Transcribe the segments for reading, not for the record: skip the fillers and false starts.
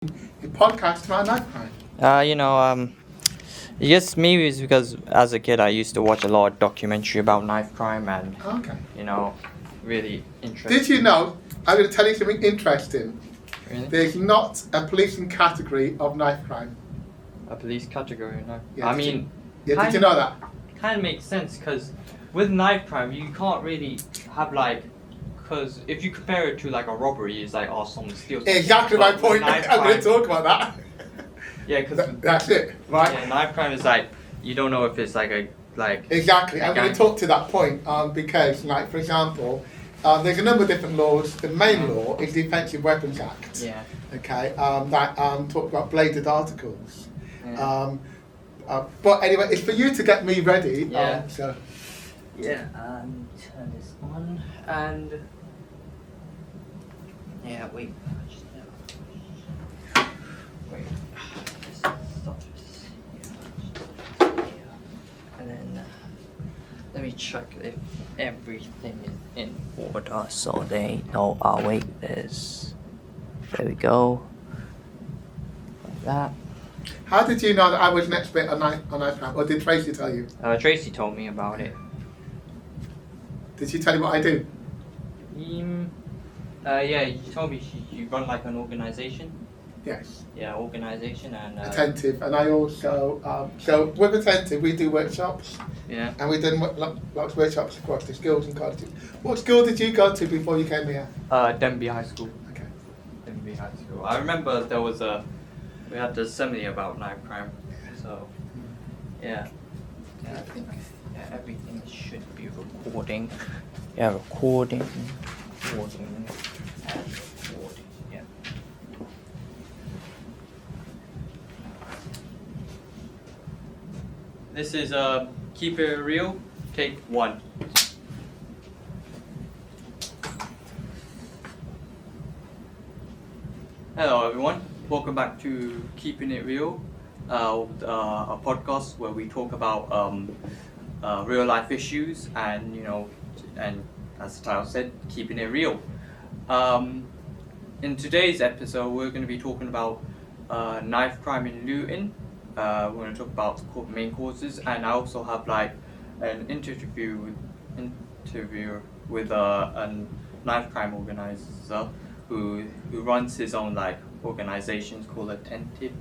a podcast about knife crime? I guess maybe it's because as a kid I used to watch a lot of documentary about knife crime and, Okay. really interesting. Did you know, I'm going to tell you something interesting. Really? There's not a policing category of knife crime. A police category, no? Yeah, did you know that? Kind of makes sense because with knife crime you can't really have because if you compare it to like a robbery, it's like, oh, someone steals something. Exactly my point. I'm going to talk about that. Yeah, because that's it, right? Yeah, knife crime is like you don't know if it's Exactly. I'm going to talk to that point because, like, for example, there's a number of different laws. The main law is the Offensive Weapons Act. Yeah. Okay. That talk about bladed articles. Yeah. But anyway, it's for you to get me ready. Yeah. Yeah. Turn this on and yeah. Wait. And then let me check if everything is in order so they know. Oh wait, there we go. Like that. How did you know that I was an expert on knife crime, or did Tracy tell you? Tracy told me about it. Did she tell you what I do? Yeah, you told me you run like an organization. Yes. Yeah, organization and Attentive, and I also so with Attentive we do workshops. Yeah. And we've done lots of workshops across the schools and colleges. What school did you go to before you came here? Denby High School. Okay. Denby High School. I remember we had the assembly about knife crime. So yeah. I think everything should be recording. Yeah, recording. Yeah. This is Keep It Real, take 1. Hello everyone, welcome back to Keeping It Real, a podcast where we talk about real life issues and and as the title said, keeping it real. In today's episode we're going to be talking about knife crime in Luton. We're going to talk about the main causes, and I also have an interview with a knife crime organizer who runs his own organizations called Attentive,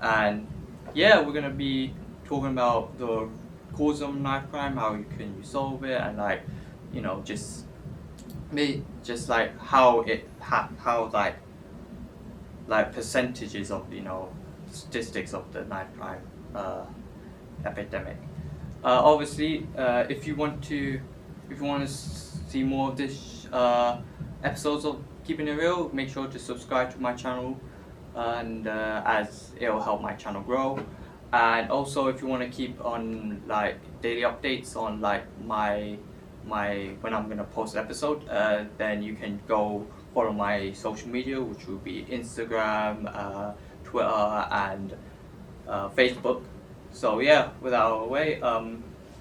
and yeah, we're going to be talking about the cause of knife crime, how you can solve it, and how percentages of statistics of the knife crime epidemic. Obviously, if you want to see more of this episodes of Keeping It Real, make sure to subscribe to my channel, and as it'll help my channel grow. And also, if you want to keep on daily updates on my when I'm gonna post an episode, then you can go follow my social media, which will be Instagram, Twitter, and Facebook. So yeah, without our way,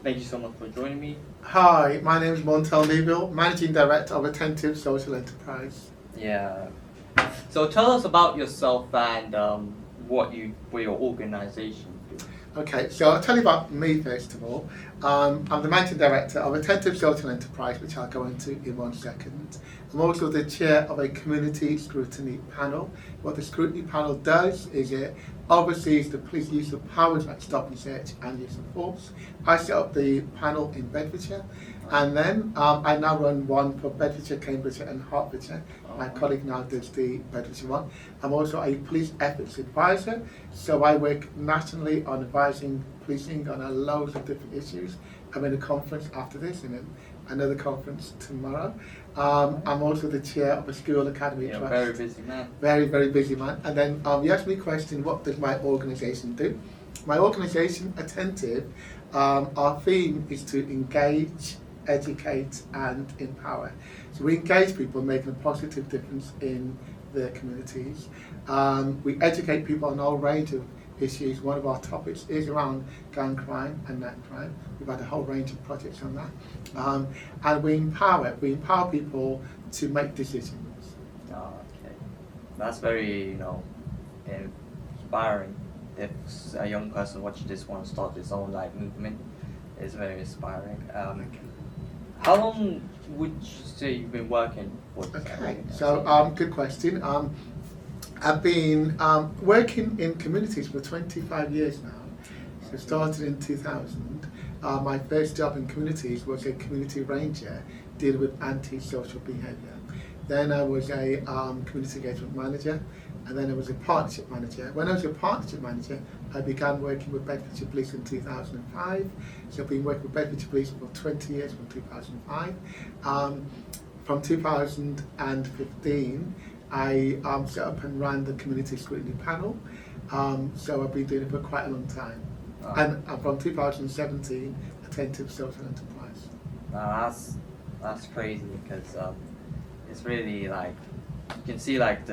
thank you so much for joining me. Hi, my name is Montel Neville, Managing Director of Attentive Social Enterprise. Yeah. So tell us about yourself and what your organization do. Okay, so I'll tell you about me first of all. I'm the Managing Director of Attentive Social Enterprise, which I'll go into in 1 second. I'm also the chair of a community scrutiny panel. What the scrutiny panel does is it oversees the police use of powers like stop and search and use of force. I set up the panel in Bedfordshire, and then I now run one for Bedfordshire, Cambridgeshire and Hertfordshire. My colleague now does the Bedfordshire one. I'm also a police ethics advisor, so I work nationally on advising policing on a loads of different issues. I'm in a conference after this and another conference tomorrow. I'm also the chair of a school academy trust. Very busy man. Very, very busy man. And then you asked me a question, what does my organisation do? My organisation, Attentive, our theme is to engage, educate and empower. So we engage people making a positive difference in their communities. We educate people on a whole range of issues. One of our topics is around gang crime and knife crime. We've had a whole range of projects on that. And we empower people to make decisions. Oh, okay. That's very, inspiring. If a young person watching this want to start his own like movement, it's very inspiring. How long would you say you've been working for this? Okay, so good question. I've been working in communities for 25 years now. So started in 2000. My first job in communities was a community ranger dealing with anti-social behaviour. Then I was a community engagement manager, and then I was a partnership manager. When I was a partnership manager, I began working with Bedfordshire Police in 2005. So I've been working with Bedfordshire Police for 20 years from 2005. From 2015, I set up and ran the community scrutiny panel. So I've been doing it for quite a long time. And from 2017, attentive social enterprise. That's crazy because it's really like you can see like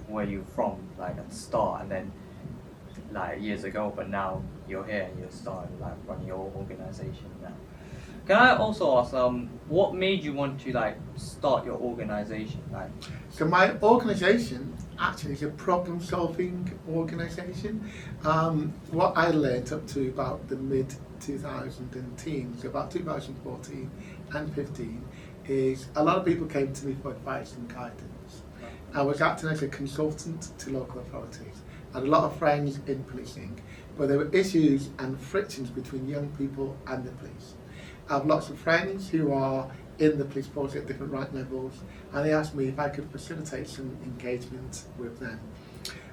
where you're from like at the start and then like years ago, but now you're here and you're starting like running your organization now. Can I also ask what made you want to like start your organization? Like, so my organization actually is a problem-solving organization. What I learned up to about the mid-2010s, so about 2014 and 15, is a lot of people came to me for advice and guidance. I was acting as a consultant to local authorities. I had a lot of friends in policing, but there were issues and frictions between young people and the police. I have lots of friends who are in the police force at different rank levels, and they asked me if I could facilitate some engagement with them.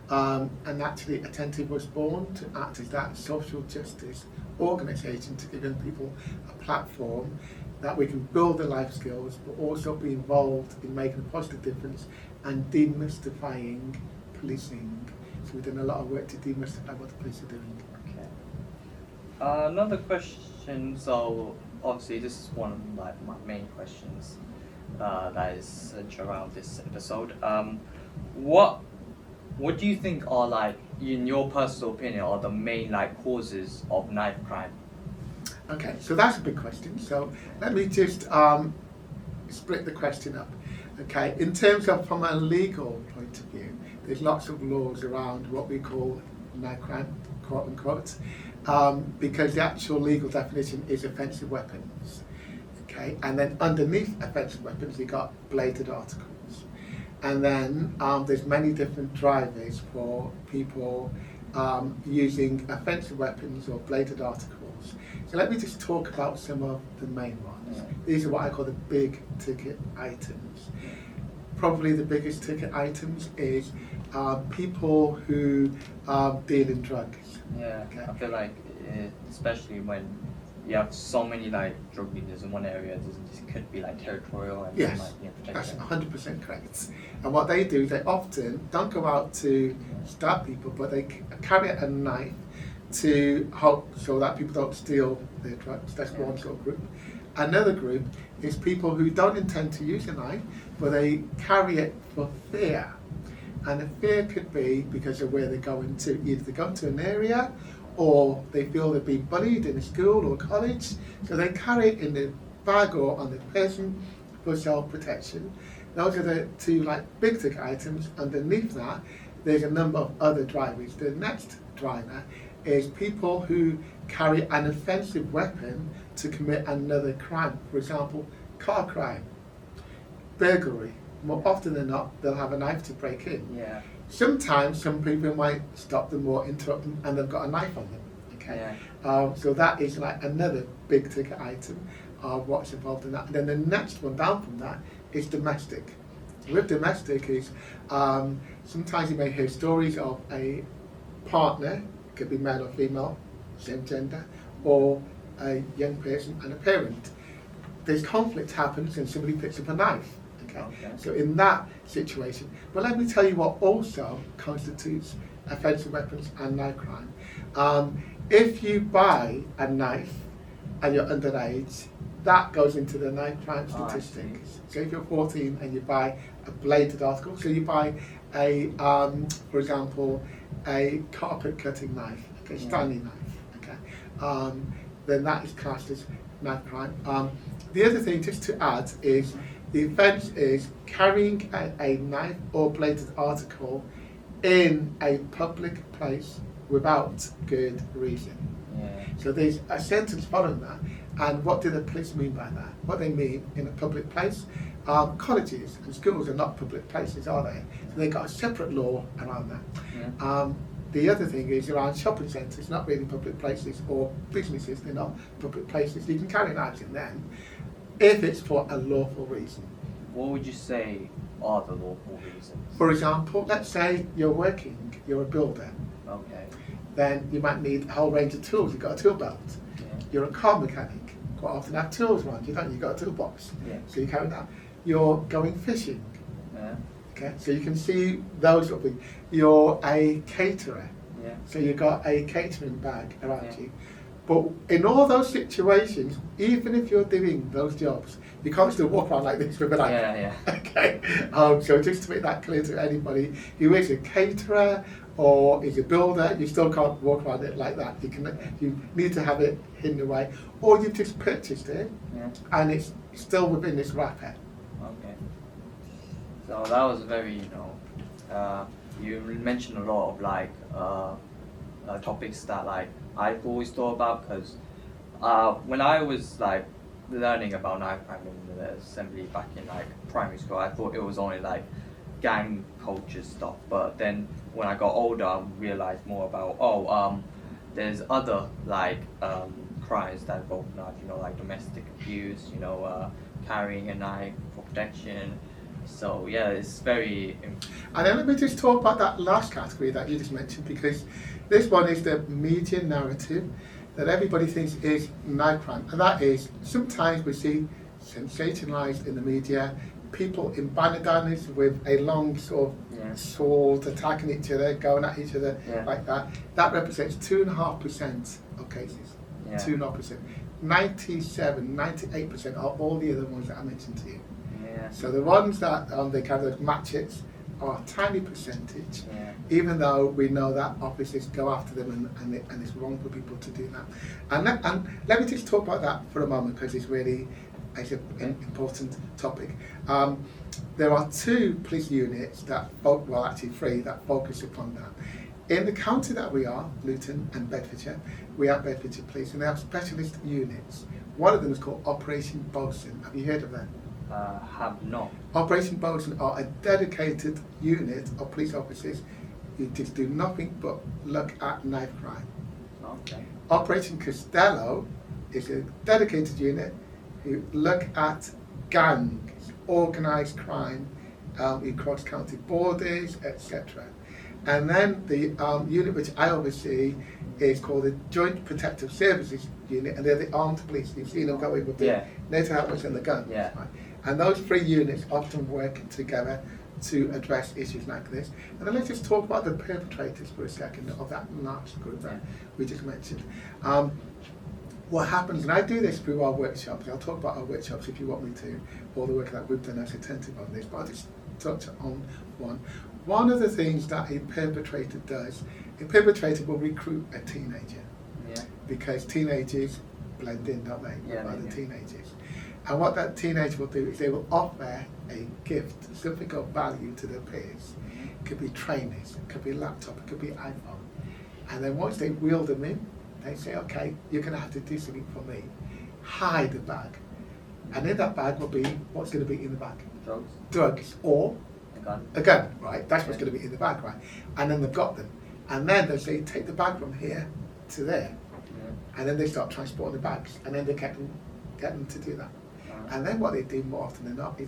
And actually Attentive was born to act as that social justice organisation to give young people a platform that we can build their life skills, but also be involved in making a positive difference and demystifying policing. So we've done a lot of work to demystify what the police are doing. Okay. Another question, so obviously this is one of like my main questions that is centered around this episode. What do you think are like, in your personal opinion, are the main like causes of knife crime? Okay, so that's a big question. So let me just split the question up. Okay, in terms of from a legal point of view, there's lots of laws around what we call knife crime, quote unquote, because the actual legal definition is offensive weapons. Okay, and then underneath offensive weapons, you got bladed articles, and then there's many different drivers for people using offensive weapons or bladed articles. So let me just talk about some of the main ones. These are what I call the big ticket items. Probably the biggest ticket items is people who deal in drugs. Yeah, okay. I feel like especially when you have so many like drug dealers in one area, this could be like territorial and yes, like, that's 100% correct. And what they do, they often don't go out to stab people, but they carry a knife to help so that people don't steal their drugs. That's one sort of group. Another group is people who don't intend to use a knife, but they carry it for fear. And the fear could be because of where they're going to. Either they go to an area, or they feel they're being bullied in a school or college, so they carry it in their bag or on their person for self-protection. Those are the two like big ticket items. Underneath that, there's a number of other drivers. The next driver is people who carry an offensive weapon to commit another crime. For example, car crime, burglary. More often than not, they'll have a knife to break in. Yeah. Sometimes some people might stop them or interrupt them, and they've got a knife on them. Okay. Yeah. So that is like another big ticket item of what's involved in that. And then the next one down from that is domestic. With domestic is sometimes you may hear stories of a partner, could be male or female, same gender, or a young person and a parent. There's conflict happens and somebody picks up a knife. Okay. So in that situation, but let me tell you what also constitutes offensive weapons and knife crime. If you buy a knife and you're underage, that goes into the knife crime statistics. So if you're 14 and you buy a bladed article, so you buy a, for example, a carpet cutting knife, okay, Stanley knife, okay, then that is classed as knife crime. The other thing just to add is the offence is carrying a knife or bladed article in a public place without good reason. Yeah. So there's a sentence following that, and what do the police mean by that? What they mean in a public place, colleges and schools are not public places, are they? So they've got a separate law around that. Yeah. The other thing is around shopping centres, not really public places, or businesses, they're not public places. You can carry knives in them if it's for a lawful reason. What would you say are the lawful reasons? For example, let's say you're a builder. Okay. Then you might need a whole range of tools. You've got a tool belt. Yeah. You're a car mechanic. Quite often have tools around you, don't you? You've got a toolbox. Yeah. So you carry that. You're going fishing. Yeah. Okay, so you can see those sort of things. You're a caterer. Yeah. So you've got a catering bag around Yeah. you. But in all those situations, even if you're doing those jobs, you can't still walk around like this with a knife. Yeah. Yeah. Okay, so just to make that clear to anybody who is a caterer or is a builder, you still can't walk around it like that. You need to have it hidden away, or you've just purchased it Yeah. and it's still within this wrapper. Okay. So that was very, you mentioned a lot of like topics that like I've always thought about, because when I was like learning about knife crime in the assembly back in like primary school, I thought it was only like gang culture stuff. But then when I got older, I realized more about there's other like crimes that involve knives, like domestic abuse, carrying a knife for protection. So yeah, it's very. And then let me just talk about that last category that you just mentioned, because this one is the media narrative that everybody thinks is knife crime, and that is sometimes we see sensationalised in the media people in bandanas with a long sort of sword attacking each other, going at each other like that. That represents 2.5% of cases. Yeah. 2.5%. 98% are all the other ones that I mentioned to you. Yeah. So the ones that they carry those matchets are a tiny percentage, even though we know that officers go after them and it's wrong for people to do that. And let me just talk about that for a moment, because it's really an important topic. There are 2 police units actually 3 that focus upon that. In the county that we are, Luton and Bedfordshire, we have Bedfordshire Police, and they have specialist units. One of them is called Operation Bosun. Have you heard of that? Have not. Operation Bosun are a dedicated unit of police officers who just do nothing but look at knife crime. Okay. Operation Costello is a dedicated unit who look at gangs, organised crime across county borders, etc. And then the unit which I oversee is called the Joint Protective Services Unit, and they're the armed police. You've seen them go in with the NATO helmets and the guns. Yeah. Right? And those 3 units often work together to address issues like this. And then let's just talk about the perpetrators for a second of that large group that we just mentioned. What happens, and I do this through our workshops, I'll talk about our workshops if you want me to, all the work that we've done as attentive on this, but I'll just touch on one. One of the things that a perpetrator does, a perpetrator will recruit a teenager. Yeah. Because teenagers blend in, don't they? Yeah, With they other do. teenagers. And what that teenager will do is they will offer a gift, something of value to their peers. It could be trainers, it could be a laptop, it could be an iPhone. And then once they wheel them in, they say, okay, you're going to have to do something for me. Hide the bag. And in that bag will be, what's going to be in the bag? Drugs. Drugs, or a gun, right? That's what's going to be in the bag, right? And then they've got them. And then they say, take the bag from here to there. Yeah. And then they start transporting the bags. And then they get them to do that. And then what they do more often than not is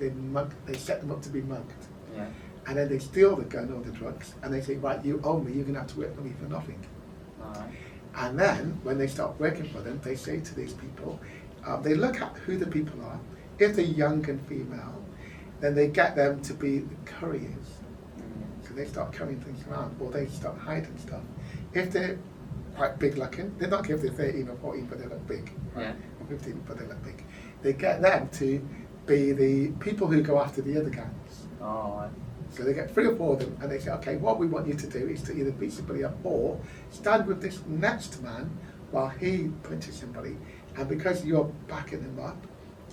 they set them up to be mugged. Yeah. And then they steal the gun or the drugs, and they say, right, you owe me, you're going to have to work for me for nothing. Alright. And then, when they start working for them, they say to these people, they look at who the people are. If they're young and female, then they get them to be the couriers. So they start carrying things around, or they start hiding stuff. If they're quite big looking, they're not if they're 13 or 14, but they look big. Right? Yeah. Or 15, but they look big. They get them to be the people who go after the other gangs. Oh. So they get 3 or 4 of them, and they say, okay, what we want you to do is to either beat somebody up or stand with this next man while he punches somebody. And because you're backing them up,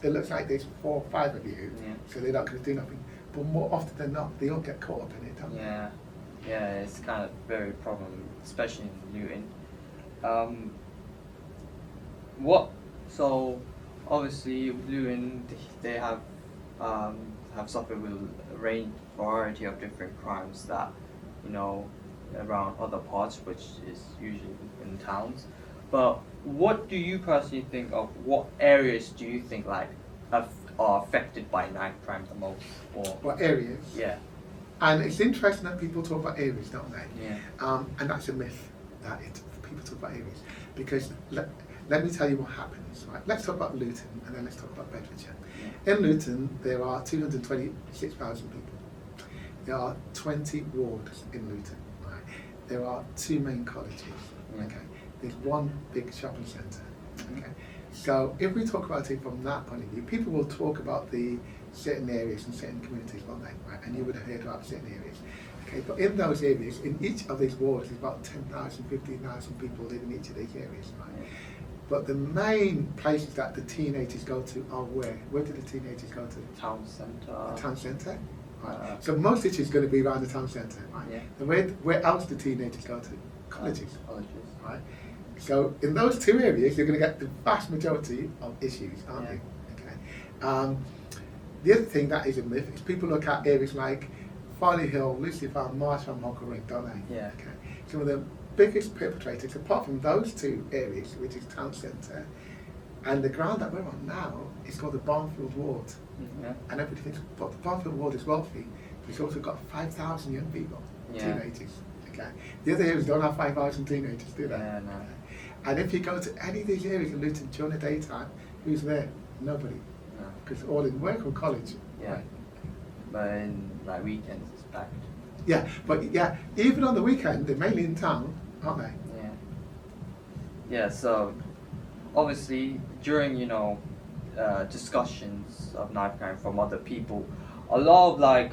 it looks like there's 4 or 5 of you, so they're not going to do nothing. But more often than not, they all get caught up in it, don't they? Yeah. Yeah, it's kind of very problem, especially in Luton. What? So obviously Luton, they have suffered with a range variety of different crimes that, you know, around other parts, which is usually in towns. But what do you personally think of? What areas do you think like are affected by knife crime the most? Or What areas? yeah, And it's interesting that people talk about areas, don't they? yeah, And that's a myth that people talk about areas, because let me tell you what happens. Right? Let's talk about Luton, and then let's talk about Bedfordshire. yeah. In Luton, there are 226,000 people. There are 20 wards in Luton. Right? There are 2 main colleges. Yeah. Okay. There's 1 big shopping centre. Okay. So if we talk about it from that point of view, people will talk about the certain areas and certain communities, won't they? Right? And you would have heard about certain areas. Okay, but in those areas, in each of these wards, there's about 10,000, 15,000 people live in each of these areas. Right? Yeah. But the main places that the teenagers go to are where? Where do the teenagers go to? Town centre. The town centre. Right. So So most of it is going to be around the town centre. Right. Yeah. And where else do teenagers go to? Colleges. Colleges. Right. So in those 2 areas, you're going to get the vast majority of issues, aren't Yeah. you? Okay. The other thing that is a myth is people look at areas like Farley Hill, Lucy Farm, Marsh Farm, Hoggle Ring, don't they? Yeah. Okay. Some of the biggest perpetrators, apart from those 2 areas, which is town centre, and the ground that we're on now is called the Barnfield Ward. Yeah. And everybody thinks, but the Barnfield Ward is wealthy, but it's also got 5,000 young people, Yeah. teenagers. Okay. The other areas don't have 5,000 teenagers, do they? Yeah, no. And if you go to any of these areas in Luton during the daytime, who's there? Nobody. No. Because all in work or college. Yeah. Right. But in like weekends it's packed. Yeah, but yeah, even on the weekend, they're mainly in town, aren't they? Yeah. Yeah, so obviously during, discussions of knife crime from other people, a lot of like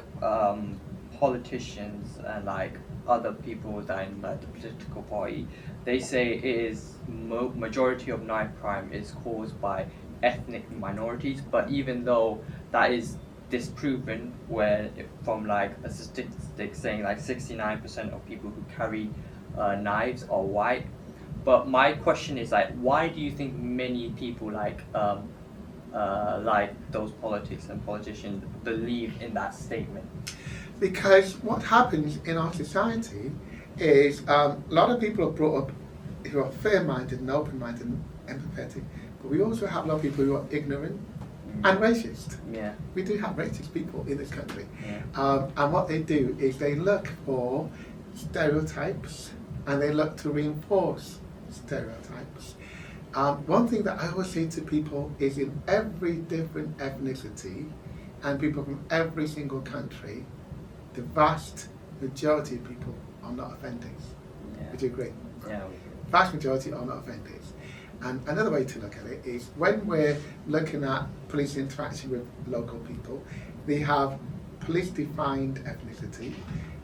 politicians and like other people that in like the political party, they say it is majority of knife crime is caused by ethnic minorities, but even though that is disproven, where from like a statistic saying like 69% of people who carry knives are white. But my question is like, why do you think many people like those politics and politicians believe in that statement? Because what happens in our society is a lot of people are brought up who are fair-minded and open-minded and empathetic, but we also have a lot of people who are ignorant and racist. Yeah. We do have racist people in this country. Yeah. And what they do is they look for stereotypes and they look to reinforce stereotypes. One thing that I always say to people is in every different ethnicity and people from every single country, the vast majority of people are not offenders. Yeah. Would you agree? Yeah. Vast majority are not offenders. And another way to look at it is when we're looking at police interaction with local people, they have police-defined ethnicity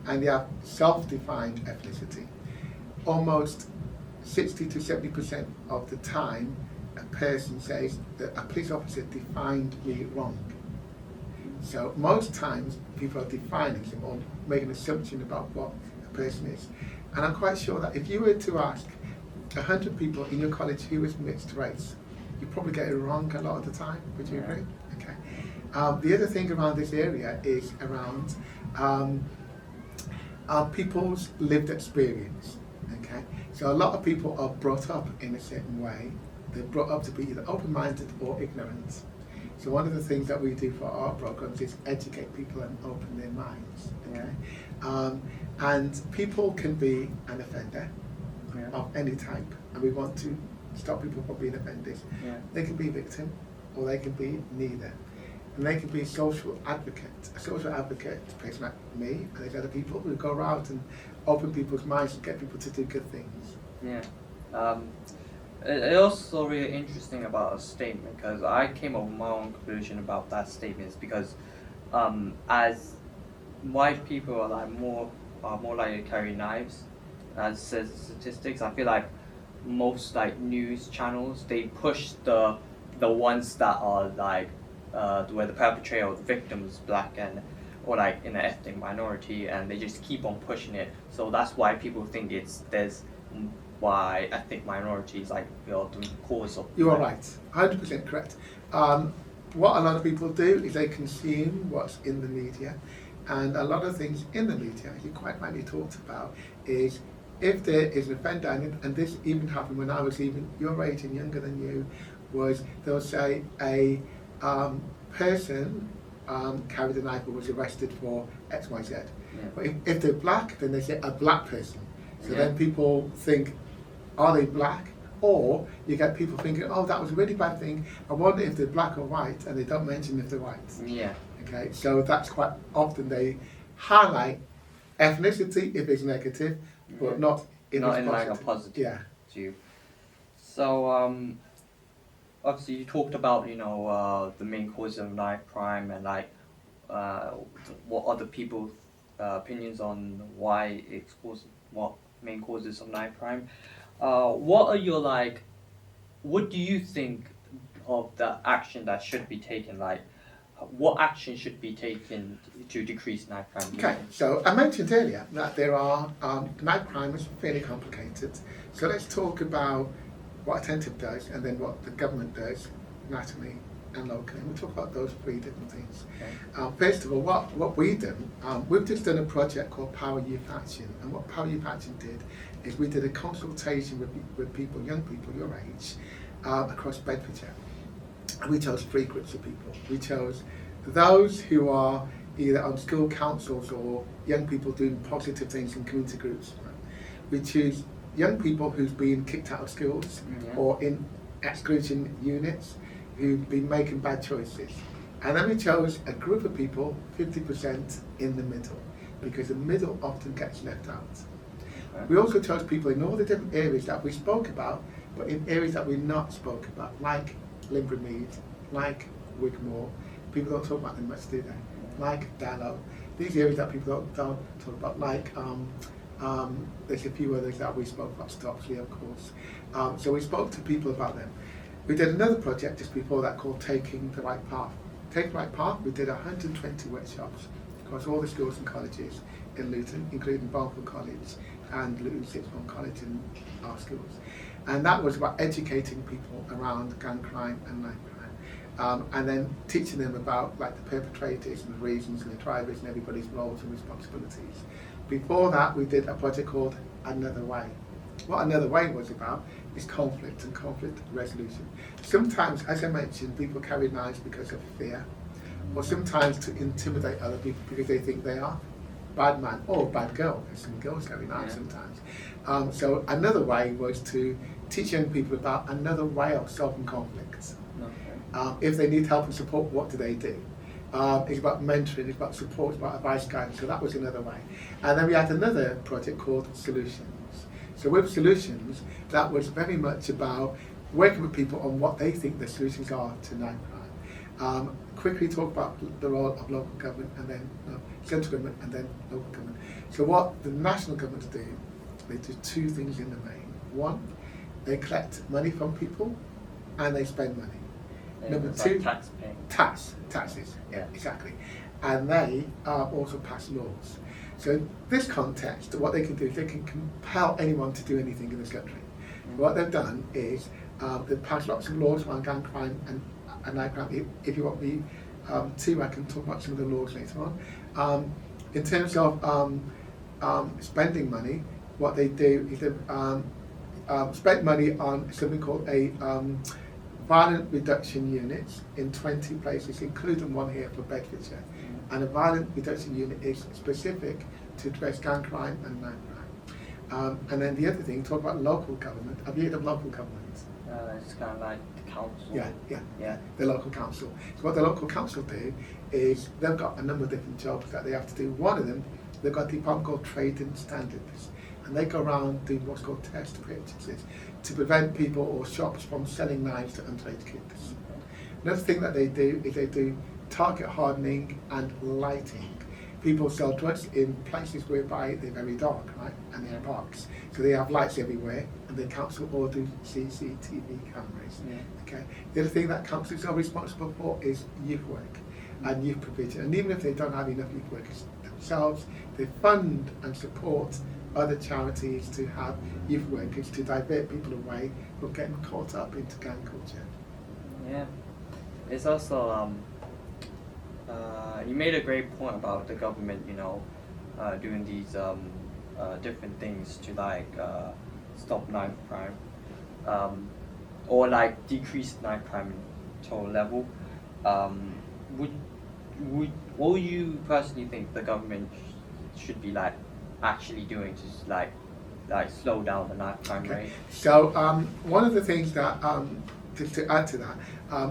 and they have self-defined ethnicity. Almost 60 to 70% of the time, a person says that a police officer defined me wrong. So most times people are defining them or making an assumption about what a person is. And I'm quite sure that if you were to ask 100 people in your college who is mixed race, you probably get it wrong a lot of the time. Would you agree? Okay. The other thing around this area is around people's lived experience. Okay. So a lot of people are brought up in a certain way. They're brought up to be either open-minded or ignorant. So one of the things that we do for our programs is educate people and open their minds. Okay. And people can be an offender. Yeah. Of any type, and we want to stop people from being offenders. Yeah. They can be a victim, or they can be neither. And they can be a social advocate. A social advocate is a person like me and there's other people who go around and open people's minds and get people to do good things. Yeah. It's also really interesting about a statement because I came up with my own conclusion about that statement is because as white people are like more likely to carry knives. As says statistics, I feel like most like news channels they push the ones that are like where the perpetrator or the victim is black, and or like in an ethnic minority, and they just keep on pushing it. So that's why people think why ethnic minorities like the cause of. You are right, 100% correct. What a lot of people do is they consume what's in the media, and a lot of things in the media, as you quite rightly talked about, is if there is an offender, and this even happened when I was even your age and younger than you, was they'll say a person carried a knife or was arrested for X, Y, Z. Yeah. But if they're black, then they say a black person. So Yeah. then people think, are they black? Or you get people thinking, oh, that was a really bad thing. I wonder if they're black or white, and they don't mention if they're white. Yeah. Okay, so that's quite often they highlight ethnicity if it's negative, but not in like a positive. Yeah. To so obviously you talked about the main cause of knife crime and like what other people's opinions on why it's caused, what main causes of knife crime. What are your what do you think of the action that should be taken? Like, what action should be taken to decrease knife crime? Okay, so I mentioned earlier that there are knife crime is fairly complicated. So let's talk about what Attentive does and then what the government does nationally and locally. And we'll talk about those three different things. Okay. First of all, what we've done, we've just done a project called Power Youth Action. And what Power Youth Action did is we did a consultation with people, young people your age, across Bedfordshire. And we chose three groups of people. We chose those who are either on school councils or young people doing positive things in community groups. We choose young people who've been kicked out of schools or in exclusion units who've been making bad choices. And then we chose a group of people, 50% in the middle, because the middle often gets left out. Okay. We also chose people in all the different areas that we spoke about, but in areas that we not spoke about, like Limbermead, like Wigmore. People don't talk about them much, do they? Like Dallow. These areas that people don't talk about, like there's a few others that we spoke about, Stopsley, of course. So we spoke to people about them. We did another project just before that called Taking the Right Path. Taking the Right Path, we did 120 workshops across all the schools and colleges in Luton, including Barnfield College and Luton Sixth Form College and our schools. And that was about educating people around gun crime and knife crime. And then teaching them about like the perpetrators and the reasons and the drivers and everybody's roles and responsibilities. Before that, we did a project called Another Way. What Another Way was about is conflict and conflict resolution. Sometimes, as I mentioned, people carry knives because of fear, or sometimes to intimidate other people because they think they are bad man or bad girl, because some girls carry knives sometimes. So Another Way was to teach young people about another way of solving conflicts. Okay. If they need help and support, what do they do? It's about mentoring, it's about support, it's about advice, guidance. So that was Another Way. And then we had another project called Solutions. So with Solutions, that was very much about working with people on what they think the solutions are to knife crime. Quickly talk about the role of local government and then central government and then local government. So what the national governments do, they do two things in the main. One, they collect money from people and they spend money. Number two, like tax paying. Taxes, yeah, exactly. And they also pass laws. So in this context, what they can do is they can compel anyone to do anything in this country. What they've done is they've passed lots of laws around gang crime and knife crime. If you want me to, I can talk about some of the laws later on. In terms of spending money, what they do is they spend money on something called a violent reduction units in 20 places, including one here for Bedfordshire. And a violent reduction unit is specific to address gang crime and knife crime. And then the other thing, talk about local government. Have you heard of local government? It's kind of like the council. Yeah. The local council. So what the local council do is they've got a number of different jobs that they have to do. One of them, they've got a department called Trade and Standards. And they go around doing what's called test purchases to prevent people or shops from selling knives to underage kids. Another thing that they do is they do target hardening and lighting. People sell drugs in places whereby they're very dark, right? And in parks. So they have lights everywhere, and the council all do CCTV cameras. Okay. The other thing that councils are responsible for is youth work. and youth provision. And even if they don't have enough youth workers themselves, they fund and support other charities to have youth workers to divert people away from getting caught up into gang culture. Yeah, it's also you made a great point about the government, doing these different things to like stop knife crime, or like decrease knife crime in total level. What you personally think the government should be like actually doing to like slow down the knife crime rate? So one of the things that to add to that,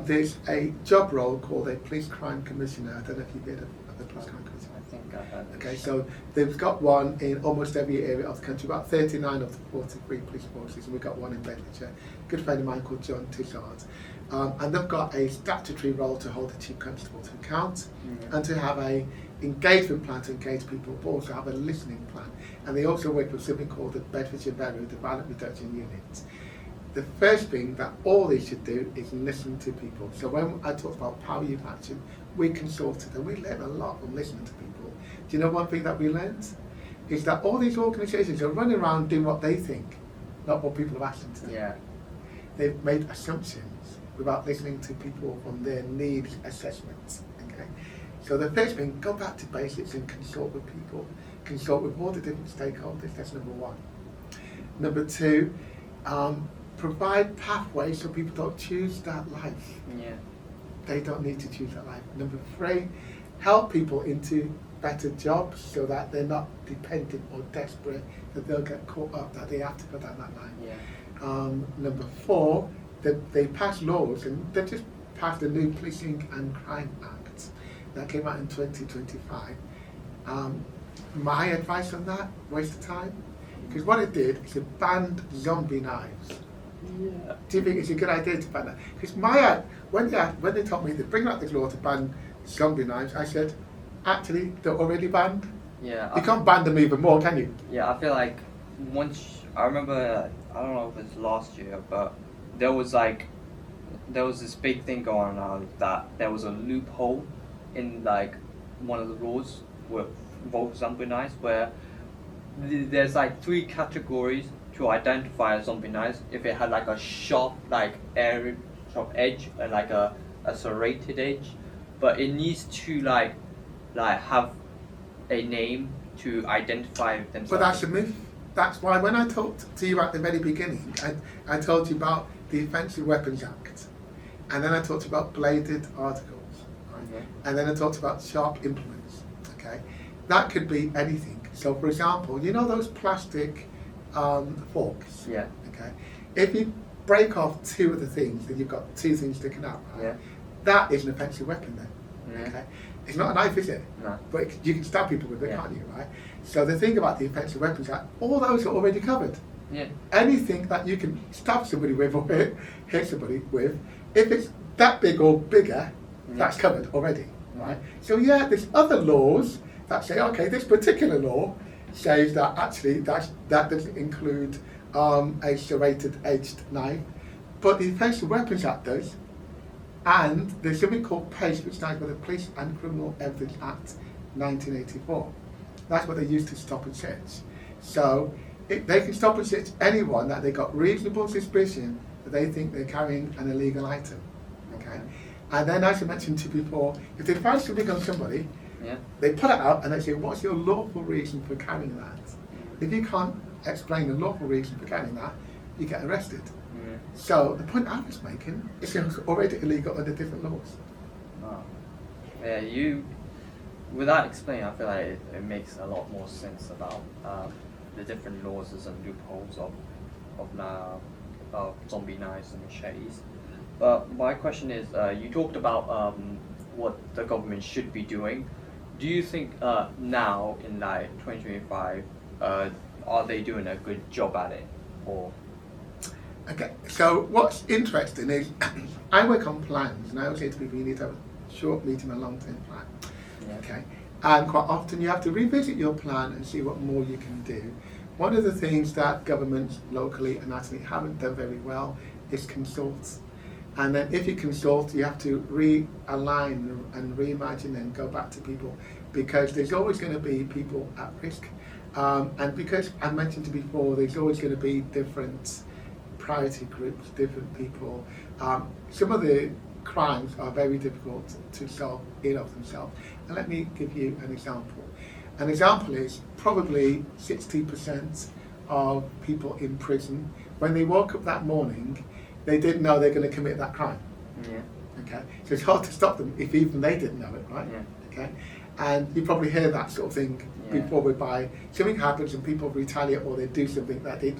there's a job role called a police crime commissioner. I don't know if you've heard of the police crime commissioner. I think I've heard. Okay, so they've got one in almost every area of the country, about 39 of the 43 police forces, and we've got one in Bedfordshire. A good friend of mine called John Tissard. And they've got a statutory role to hold the chief constable to account, and to have a engagement plan to engage people, but also have a listening plan. And they also work with something called the Bedfordshire Bureau, the Violent Reduction Unit. The first thing that all they should do is listen to people. So when I talked about power youth action, we consulted and we learned a lot from listening to people. Do you know one thing that we learned? Is that all these organisations are running around doing what they think, not what people have asked them to do. Yeah. They've made assumptions without listening to people on their needs assessments. Okay? So the first thing, go back to basics and consult with people. Consult with all the different stakeholders, that's number one. Number two, provide pathways so people don't choose that life. Yeah. They don't need to choose that life. Number three, help people into better jobs so that they're not dependent or desperate that they'll get caught up, that they have to go down that line. Yeah. Number four, they pass laws, and they just passed the new Policing and Crime Act that came out in 2025. My advice on that, waste of time, because what it did is it banned zombie knives. Yeah. Do you think it's a good idea to ban that? Because when they told me they bring out this law to ban zombie knives, I said, actually, they're already banned. Yeah. You can't ban them even more, can you? Yeah, I feel like I remember, I don't know if it was last year, but there was this big thing going on that there was a loophole in like one of the laws with both zombie knives, where there's like 3 categories to identify a zombie knife. If it had like a sharp edge and like a serrated edge, but it needs to like have a name to identify themselves. But that's a myth. That's why when I talked to you at the very beginning, I told you about the Offensive Weapons Act, and then I talked about bladed articles, right? Okay. And then I talked about sharp implements. Okay, that could be anything. So, for example, you know those plastic forks. Yeah. Okay, if you break off 2 of the things, then you've got 2 things sticking out. Right? Yeah. That is an offensive weapon then. Yeah. Okay, it's not a knife, is it? No. But you can stab people with it, Yeah. can't you? Right. So the thing about the Offensive Weapons Act, all those are already covered. Yeah. Anything that you can stab somebody with or hit somebody with, if it's that big or bigger, that's covered already, right? So yeah, there's other laws that say, okay, this particular law says that actually that doesn't include a serrated edged knife, but the Offensive Weapons Act does, and there's something called PACE, which stands for the Police and Criminal Evidence Act 1984. That's what they use to stop and search. So they can stop and search anyone that they got reasonable suspicion that they think they're carrying an illegal item. Okay, and then as I mentioned to you before, if they find something on somebody, they put it out and they say, what's your lawful reason for carrying that? If you can't explain the lawful reason for carrying that, you get arrested. So the point I was making is it's already illegal under different laws. Oh. Yeah, without explaining, I feel like it makes a lot more sense about the different laws and loopholes of zombie knives and machetes. But my question is, you talked about what the government should be doing. Do you think now in like 2025, are they doing a good job at it, or? Okay, so what's interesting is I work on plans, and I always say to people you need to have a short, medium and long-term plan. Yeah. Okay, and quite often you have to revisit your plan and see what more you can do. One of the things that governments locally and nationally haven't done very well is consult. And then if you consult, you have to realign and reimagine and go back to people, because there's always going to be people at risk. And because I mentioned it before, there's always going to be different priority groups, different people. Some of the crimes are very difficult to solve in of themselves. And let me give you an example. An example is probably 60% of people in prison, when they woke up that morning, they didn't know they're going to commit that crime. Yeah. Okay, so it's hard to stop them if even they didn't know it, right? Yeah. Okay, and you probably hear that sort of thing before, whereby something happens and people retaliate or they do something that they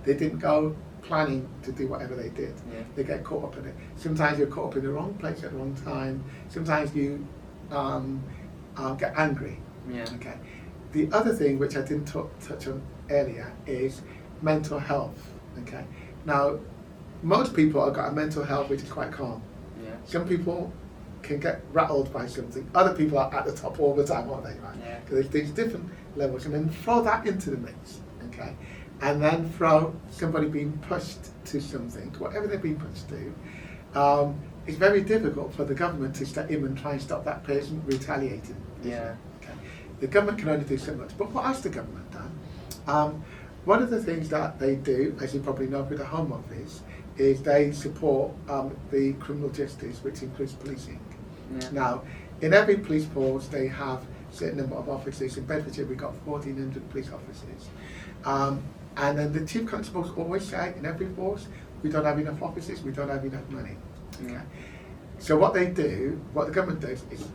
didn't go planning to do whatever they did. Yeah. They get caught up in it. Sometimes you're caught up in the wrong place at the wrong time. Sometimes you get angry. Yeah. Okay. The other thing which I didn't touch on earlier is mental health. Okay. Now, most people have got a mental health which is quite calm. Yeah. Some people can get rattled by something. Other people are at the top all the time, aren't they? Right? Yeah. Because there's different levels, and then throw that into the mix. Okay. And then throw somebody being pushed to something, whatever they're being pushed to. It's very difficult for the government to step in and try and stop that person retaliating. Yeah. Okay. The government can only do so much. But what has the government done? One of the things that they do, as you probably know with the Home Office, is they support the criminal justice, which includes policing. Yeah. Now, in every police force, they have a certain number of officers. In Bedfordshire, we've got 1,400 police officers. And then the chief constables always say, in every force, we don't have enough officers, we don't have enough money. Okay. So what they do, what the government does, is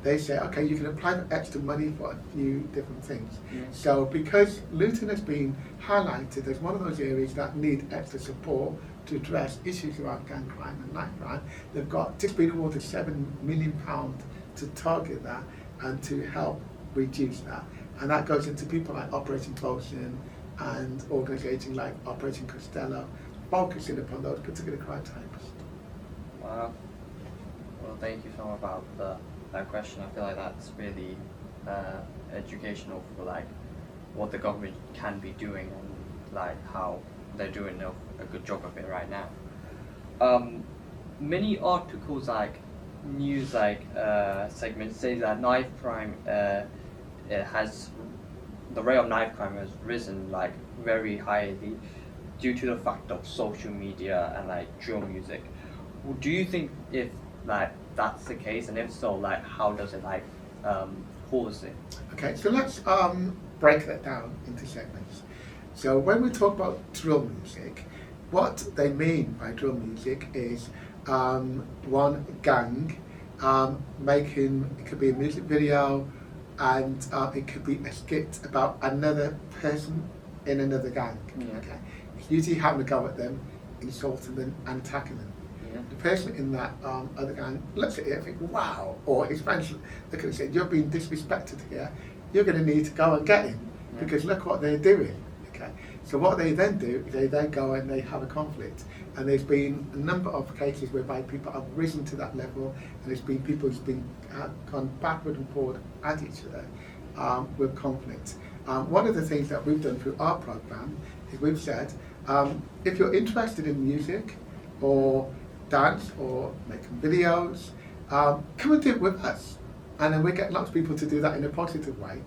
they say, okay, you can apply for extra money for a few different things. Yeah. So because Luton has been highlighted as one of those areas that need extra support to address issues around gang crime and knife crime, they've got just been awarded £7 million to target that and to help reduce that. And that goes into people like Operation Caution and organisations like Operation Costello, focusing upon those particular crime types. Wow. Well, thank you so much about that question. I feel like that's really educational for like what the government can be doing and like how they're doing a good job of it right now. Many articles like news segments say that knife crime the rate of knife crime has risen like very highly due to the fact of social media and like drill music. Do you think if like that's the case, and if so, like how does it like cause it? Okay, so let's break that down into segments. So when we talk about drill music, what they mean by drill music is one gang making, it could be a music video, and it could be a skit about another person in another gang. Yeah. Okay, it's usually having a go at them, insulting them and attacking them. Yeah. The person in that other gang looks at it and thinks, wow, or his friends look at it and say, you're being disrespected here, you're going to need to go and get him, because look what they're doing. Okay, so what they then do is they then go and they have a conflict, and there's been a number of cases whereby people have risen to that level, and there's been people who've been gone backward and forward at each other with conflict. One of the things that we've done through our program is we've said, if you're interested in music or dance or making videos, come and do it with us, and then we get lots of people to do that in a positive way.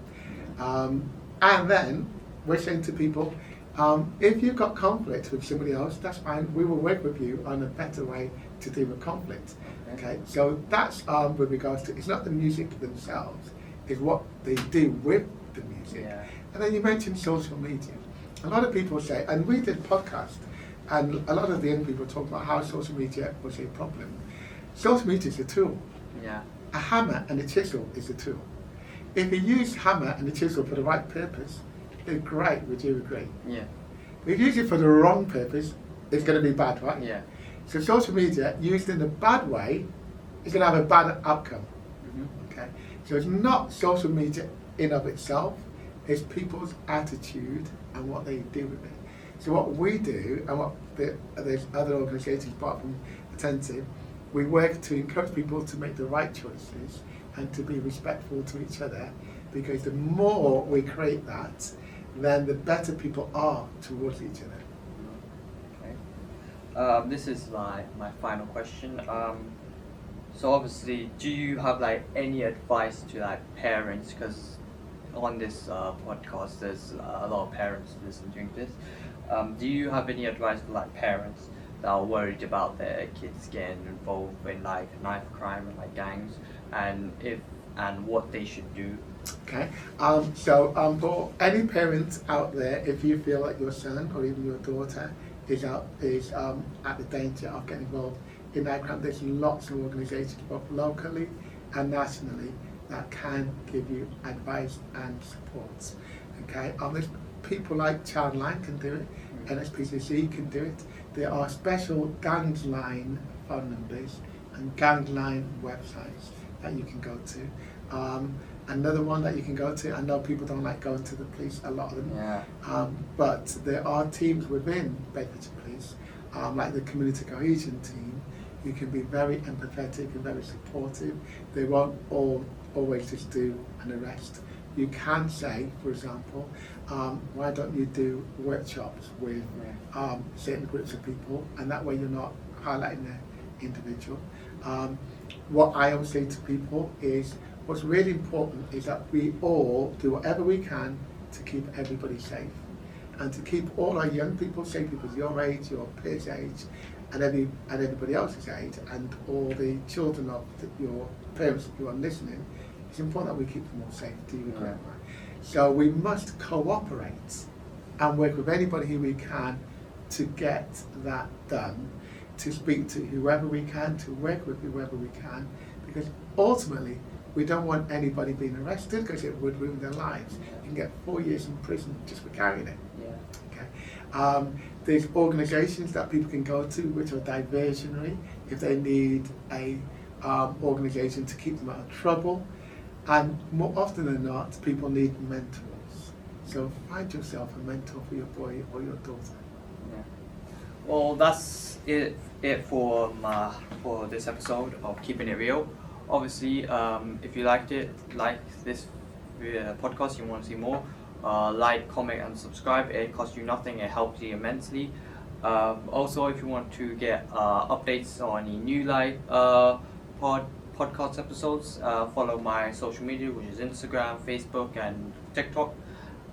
And then we're saying to people, if you've got conflict with somebody else, that's fine. We will work with you on a better way to deal with conflict. Okay, so that's with regards to, it's not the music themselves, it's what they do with the music. Yeah. And then you mentioned social media. A lot of people say, and we did podcast, and a lot of the young people talk about how social media was a problem. Social media is a tool. Yeah. A hammer and a chisel is a tool. If you use hammer and a chisel for the right purpose, it's great, would you agree? Yeah. If you use it for the wrong purpose, it's going to be bad, right? Yeah. So social media, used in a bad way, is going to have a bad outcome. Mm-hmm. Okay? So it's not social media in of itself, it's people's attitude and what they do with it. So what we do, and what there's other organisations apart from Attentive, we work to encourage people to make the right choices and to be respectful to each other, because the more we create that, then the better people are towards each other. This is my final question. So obviously, do you have like any advice to like parents? Because on this podcast, there's a lot of parents listening to this. Do you have any advice for like parents that are worried about their kids getting involved in like knife crime and like gangs, and what they should do? Okay. So for any parents out there, if you feel like your son or even your daughter is at the danger of getting involved in knife crime, there's lots of organisations both locally and nationally that can give you advice and support. Okay. There's people like Childline can do it, NSPCC can do it. There are special Gangs Line phone numbers and Gang Line websites that you can go to. Another one that you can go to, I know people don't like going to the police, a lot of them, but there are teams within Bedfordshire Police, like the Community Cohesion team, who can be very empathetic and very supportive. They won't always just do an arrest. You can say, for example, why don't you do workshops with certain groups of people, and that way you're not highlighting the individual. What I always say to people is, what's really important is that we all do whatever we can to keep everybody safe, and to keep all our young people safe, people your age, your peers' age, and everybody else's age, and all the children of your parents who are listening. It's important that we keep them all safe. Do you agree? So we must cooperate and work with anybody who we can to get that done, to speak to whoever we can, to work with whoever we can, because ultimately we don't want anybody being arrested because it would ruin their lives. You can get 4 years in prison just for carrying it. Okay. There's organisations that people can go to which are diversionary if they need a organisation to keep them out of trouble. And more often than not, people need mentors. So find yourself a mentor for your boy or your daughter. Yeah. Well, that's it for this episode of Keeping It Real. Obviously, if you liked this podcast, you want to see more, like, comment, and subscribe. It costs you nothing. It helps you immensely. Also, if you want to get updates on any new podcast episodes, follow my social media, which is Instagram, Facebook, and TikTok.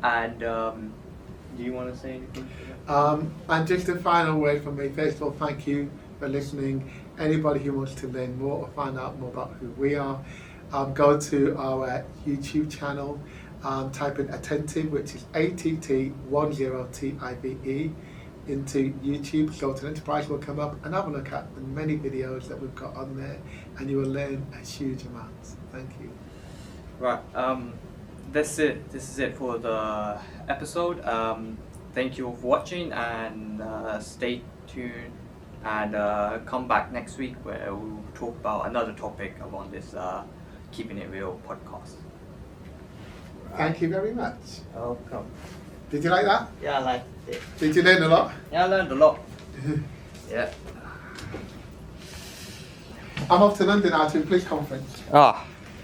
And do you want to say anything? And just a final word from me. First of all, thank you for listening. Anybody who wants to learn more or find out more about who we are, go to our YouTube channel, type in Attentive, which is ATT10TIVE, into YouTube. Sultan Enterprise will come up, and have a look at the many videos that we've got on there, and you will learn a huge amount. Thank you. Right, this is it for the episode. Thank you for watching, and stay tuned, and come back next week where we'll talk about another topic on this Keeping It Real podcast. Thank you very much. Welcome. Did you like that? Yeah, I liked it. Did you learn a lot? Yeah, I learned a lot. Yeah. I'm off to London now to a police conference. Ah.